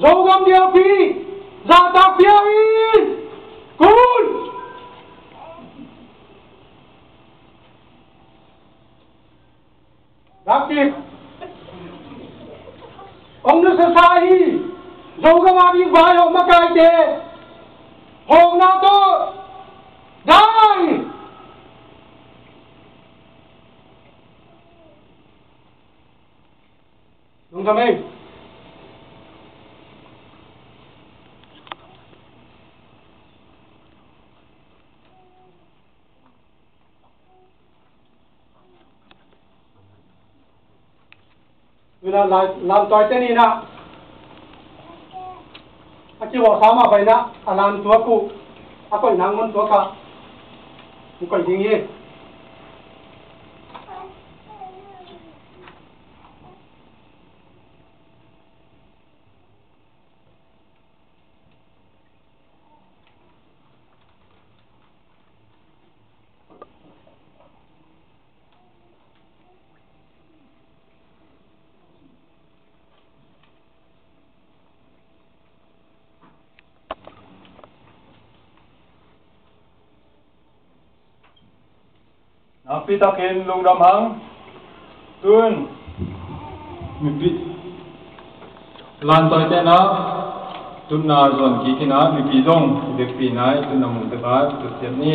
dầu găm địa phi giả tạc phía in cún đặc biệt ông nước sa hi dầu găm abi vai ông mà cái thế hồng nào to đây đúng không em vì là làm toại tên này na anh chị bảo sao mà vậy na làm tua cụ coi năng môn tua cả coi gì vậy Pitakin lung đam hang tuân mi pi lan toy te na tun na zon ki kina mi pi zong de pi nai tun na mu te ba tu tiap ni